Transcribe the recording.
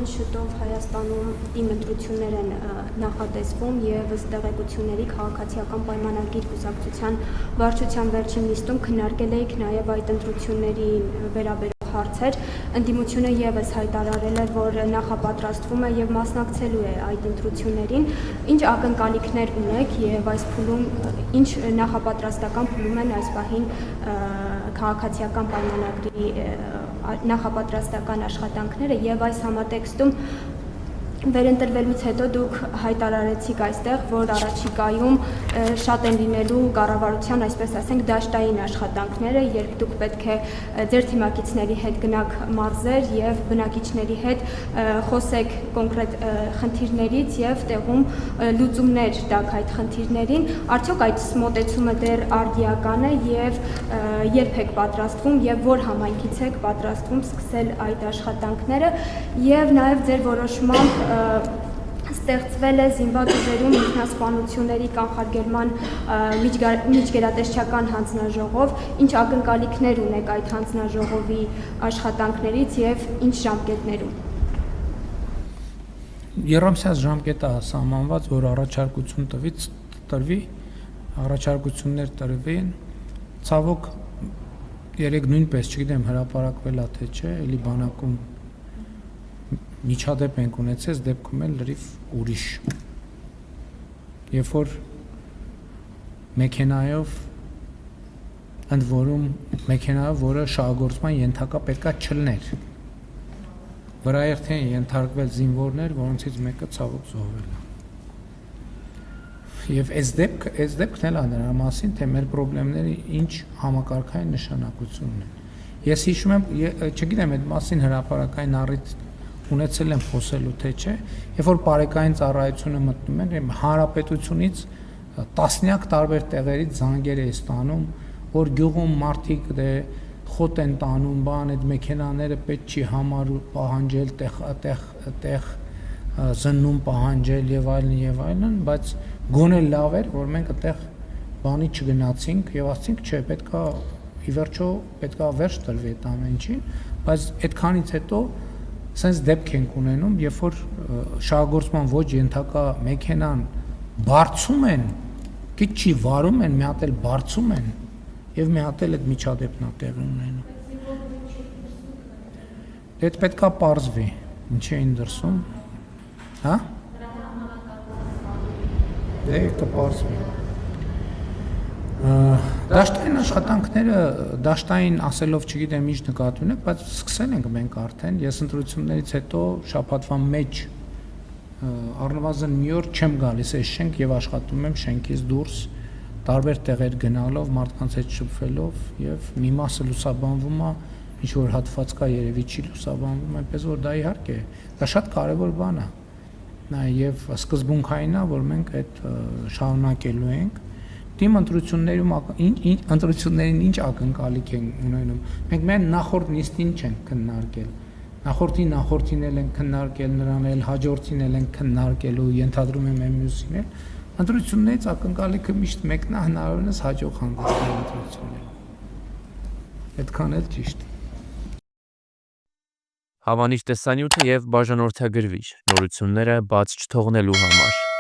Բարձրաստիճան շուտով Հայաստանում իմ ընտրություններ են նախատեսվում եւ ըստ տեղեկությունների քաղաքացիական պայմանագիր կուսակցության վարչության վերջին նիստում քննարկել էինք նաեւ այդ ընտրությունների վերաբերող հարցեր։ Ընդդիմությունը եւս հայտարարել է, որ նախապատրաստվում է եւ մասնակցելու է այդ ընտրություններին։ Ինչ ակնկալիքներ ունեք եւ այս փուլում ինչ նախապատրաստական փուլում են այս պահին քաղաքացիական պայմանագրի նախապատրաստական աշխատանքները եւ այս համատեքստում վերընտրվելուց հետո դուք հայտարարեցիք այստեղ, որ առաջիկայում շատ են լինելու կառավարության, այսպես ասենք, դաշտային աշխատանքները, երբ դուք պետք է ձեր թիմակիցների հետ գնաք մարզեր եւ բնակիչների հետ խոսեք կոնկրետ խնդիրներից եւ տեղում լուծումներ տաք այդ խնդիրներին, արդյոք այդ մոտեցումը դեռ արդիական է եւ երբ եք պատրաստվում եւ որ համայնքից եք պատրաստվում սկսել այդ աշխատանքները եւ նաեւ ձեր որոշմամբ ստեղծվել է զինված ուժերում ինքնասպանությունների կանխարգելման միջգերատեսչական հանձնաժողով, ինչ ակնկալիքներ ունեք այդ հանձնաժողովի աշխատանքներից եւ ինչ ժամկետներում։ Երամսյաց ժամկետը սահմանված, որ առաջարկություն տրվի, առաջարկություններ տրվին, ցավոք երեք նույնպես չգիտեմ հրապարակվել է թե չէ, էլի բանակում միջադեպ ենք ունեցել, դեպքում էլ լրիվ ուրիշ։ Երբ որ մեքենայով, ընդ որում մեքենայով, որը շահագործման ենթակա պետքա չլներ, վրա երթին ենթարկվել զինվորներ, որոնցից մեկը ցավոք զոհվել է։ Եվ այս դեպքն էլ է նրա մասին, թե մեր խնդիրները ինչ համակարգային նշանակություն ունեն։ Ես հիշում եմ, չգիտեմ այդ մասին հրապարակային առիթ ունեցել եմ խոսելու թե չէ, երբ որ բարեկային ծառայությունը մտնում են, հանրապետությունից տասնյակ տարբեր տեղերից զանգեր է ստանում, որ գյուղում մարդիկ խոտ են տանում, բան այդ մեքենաները պետք չի համարու պահանջել, տեղ զննում պահանջել եւ այլն, բայց գոնե լավ էր, որ մենք այդտեղ բանի չգնացինք եւ ասացինք, չէ, պետքա ի վերջո պետքա վերջ տրվի այդ ամենին, բայց այդքանից հետո sense դեպք ենք ունենում, երբ որ շահագործման ոչ ենթակա մեքենան բարձում են, քիչ չի վարում են, մի հատ էլ բարձում են եւ մի հատ էլ այդ միջադեպն է տեղի ունենում։ Դա պետքա պարզվի, ինչ էին դրսում, հա? Դե կպարզվի։ Դաշտային աշխատանքները, դաշտային ասելով չգիտեմ ինչ նկատի ունեք, բայց սկսել ենք մենք արդեն, ես ընտրություններից հետո շաբաթվա մեջ առնվազն մի օր չեմ գալիս այս շենք եւ աշխատում եմ շենքից դուրս, տարբեր տեղեր գնալով, մարդկանց հետ շփվելով եւ մի մասը լուսաբանվում է, ինչ որ հատված կա երևի չի լուսաբանվում, այնպես որ դա իհարկե, դա շատ կարեւոր բան է։ Նաեւ սկզբունքային է, որ մենք այդ շարունակելու ենք։ Թիմ ընտրություններին ինչ ակնկալիք են ունենում։ Մենք միայն նախորդ նիստին չենք քննարկել։ Նախորդին էլ են քննարկել, նրան էլ հաջորդին էլ են քննարկելու, ենթադրում եմ մյուսին էլ։ Ընտրություններից ակնկալիքը միշտ մեկն է, հնարավորինս հաջող հանդեսանալ ընտրությունները։ Այդքան էլ ճիշտ։ Հավանիչ տեսանյութը եւ բաժանորդագրվիչ նորությունները բաց չթողնելու համար